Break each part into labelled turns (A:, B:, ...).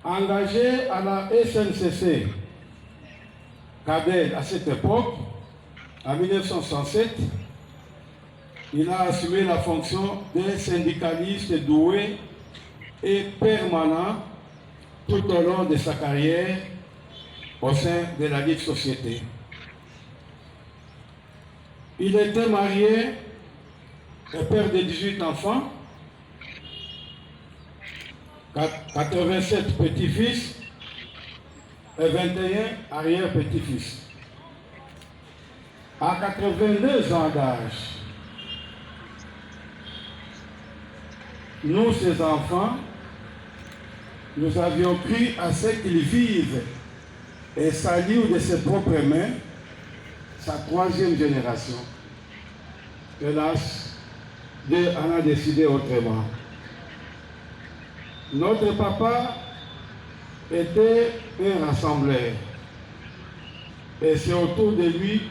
A: Engagé à la SNCC, Cadet à cette époque, en 1967, il a assumé la fonction d'un syndicaliste doué et permanent tout au long de sa carrière au sein de la dite société. Il était marié et père de 18 enfants, 87 petits-fils et 21 arrière-petits-fils. À 82 ans d'âge, nous, ses enfants, nous avions cru à ce qu'il vive et salue de ses propres mains sa troisième génération. Hélas, Dieu en a décidé autrement. Notre papa était un rassembleur. Et c'est autour de lui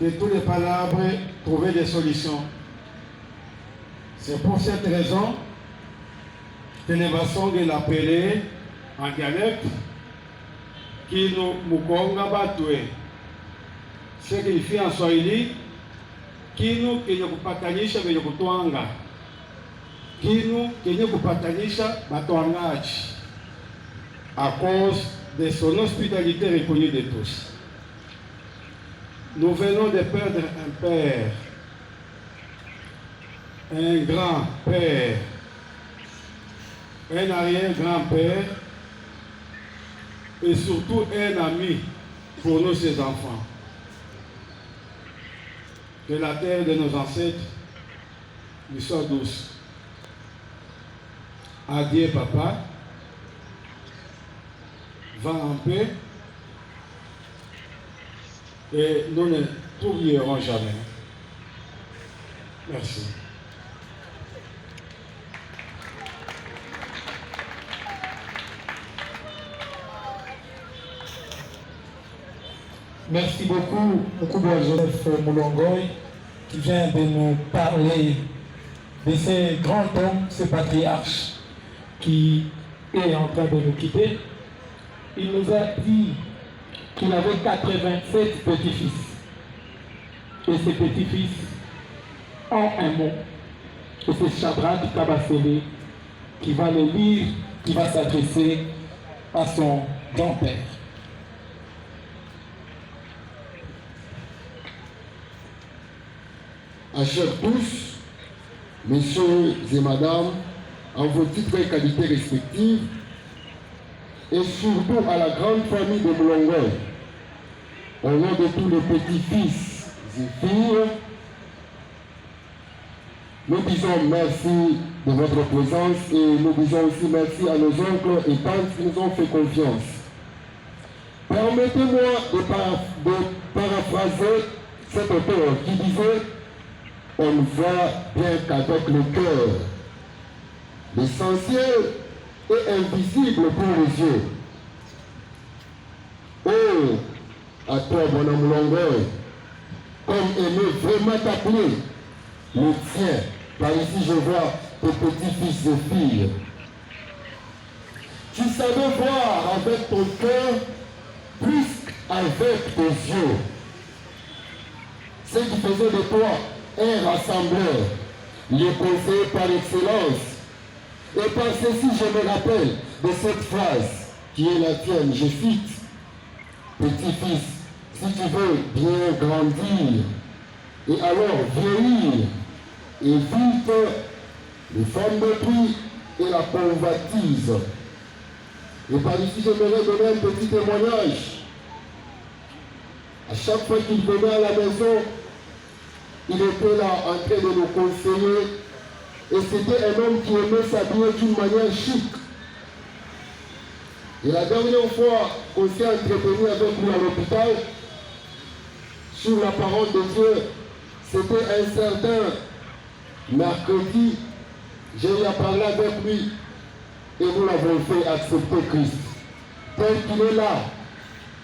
A: que tous les palabres trouvaient des solutions. C'est pour cette raison que les maçons l'appelaient en dialecte Kino Mukonga Batwe. Ce qu'il fait en Swahili, Kino kenye kupatanisha venye kutwanga. Kino kenye kupatanisha batwangaji. À cause de son hospitalité reconnue de tous. Nous venons de perdre un père, un grand-père, un arrière-grand-père et surtout un ami pour nous, ses enfants. Que la terre de nos ancêtres lui soit douce. Adieu, papa. Va en paix. Et nous ne t'oublierons jamais. Merci.
B: Merci beaucoup, Mukubwa Joseph Moulongoy, qui vient de nous parler de ce grand homme, ce patriarche qui est en train de nous quitter. Il nous a dit qu'il avait 87 petits-fils. Et ces petits-fils ont un mot. Et c'est Shadrach Kabasele qui va le lire, qui va s'adresser à son grand-père.
C: À chers tous, messieurs et madame, en vos titres et qualités respectives, et surtout à la grande famille de Moulongoy, au nom de tous les petits-fils et filles, nous disons merci de votre présence et nous disons aussi merci à nos oncles et tantes qui nous ont fait confiance. Permettez-moi de paraphraser cet auteur qui disait « On ne voit bien qu'avec le cœur. L'essentiel est invisible pour les yeux. » Oh, à toi, mon homme Moulongoy, comme aimer vraiment t'appeler, le tien. Par ici, je vois tes petits-fils et filles. Tu savais voir avec ton cœur plus qu'avec tes yeux. Ce qui faisait de toi un rassembleur, les conseillers par excellence. Et par ceci, je me rappelle de cette phrase qui est la tienne, je cite, « Petit-fils, si tu veux bien grandir, et alors vieillir, évite les femmes de prix et la convoitise. » Et par ici, j'aimerais donner un petit témoignage. À chaque fois qu'il venait à la maison, il était là en train de nous conseiller. Et c'était un homme qui aimait s'habiller d'une manière chic. Et la dernière fois qu'on s'est entretenu avec lui à l'hôpital, sur la parole de Dieu, c'était un certain mercredi, j'ai eu à parler avec lui et nous l'avons fait accepter Christ. Tel qu'il est là,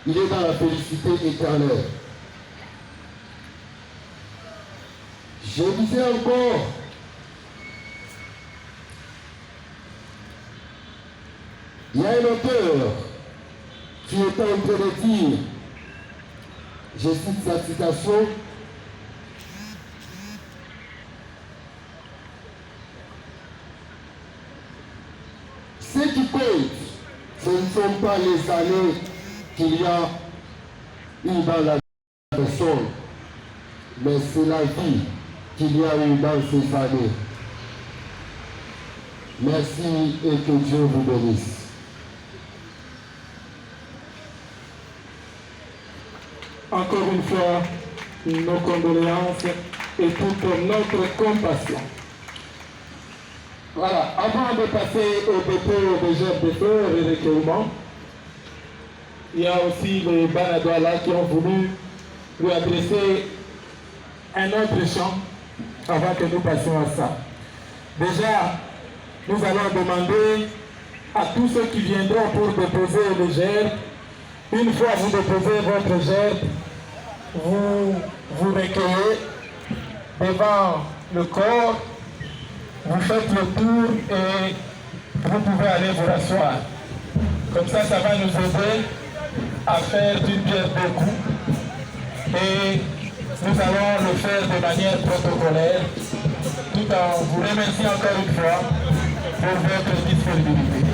C: il est dans la félicité éternelle. Je disais encore, Il y a un auteur qui est en train de dire, je cite sa citation, ce qui compte, ce ne sont pas les années qu'il y a eu dans la personne, mais c'est la vie qu'il y a eu dans ces années. Merci et que Dieu vous bénisse.
B: Encore une fois, nos condoléances et toute notre compassion. Voilà, avant de passer au dépôt des gestes de fleurs et recueillement, il y a aussi les Banadouala qui ont voulu lui adresser un autre chant avant que nous passions à ça. Déjà, nous allons demander à tous ceux qui viendront pour déposer le gerbe, une fois vous déposez votre gerbe, vous vous recueillez devant le corps, vous faites le tour et vous pouvez aller vous rasseoir. Comme ça va nous aider à faire d'une pierre deux coups. Et nous allons le faire de manière protocolaire, tout en vous remerciant encore une fois pour votre disponibilité.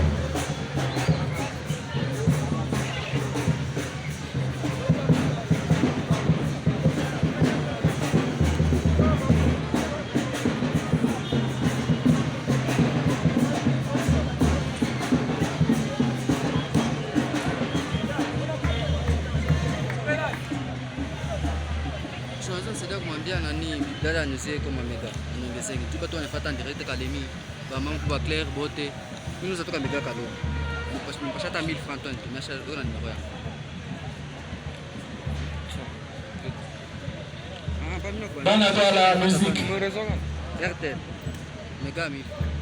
D: kumwambia nani dada anyusie kama mega aniongezeke tuka tu anafuata direct academy ba maman kwa Claire bote mimi nous atoka mega kado mpasha hata 1000 francs tu tumesha ona nimero yangu
B: Banadouala musique
D: RTL mega 1000